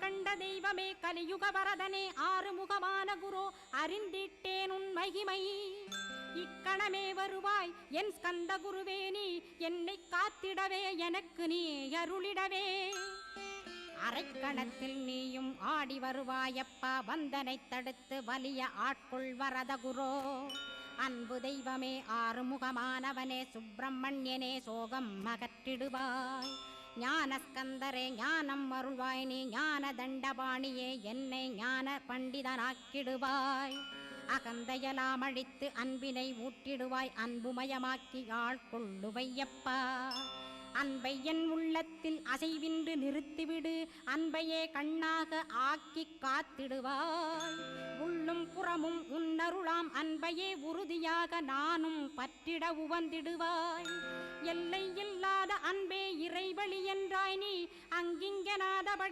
கண்ட தெய்வமே கலியுக வரதனே ஆறுமுகமான குரு அறிந்திட்டேன் உன் மகிமை இக்கணமே வருவாய் என் ஸ்கந்த குருவே நீ என்னை காத்திடவே எனக்கு நீ அருளிடவே அரைக்கணத்தில் நீயும் ஆடி வருவாயப்பா வந்தனை தடுத்து வலிய ஆட்கொள் வரத குரோ அன்பு தெய்வமே ஆறுமுகமானவனே சுப்பிரமணியனே சோகம் அகற்றிடுவாய் ஞானஸ்கந்தரே ஞானம் அருள்வாய் நீ ஞான தண்டபாணியே என்னை ஞான பண்டிதனாக்கிடுவாய் அகந்தையலாம் அழித்து அன்பினை ஊட்டிடுவாய் அன்புமயமாக்கி ஆள்கொள்ளுவையப்பா அன்பை என் உள்ளத்தில் அசைவின்று நிறுத்திவிடு அன்பையே கண்ணாக ஆக்கி காத்திடுவாய் உள்ளும் புறமும் உன்னருளாம் அன்பையே உறுதியாக நானும் பற்றிட உவந்திடுவாய் எல்லை இல்லாத அன்பே இறைவழி என்றாய் நீ அங்கிங்கனாதபடி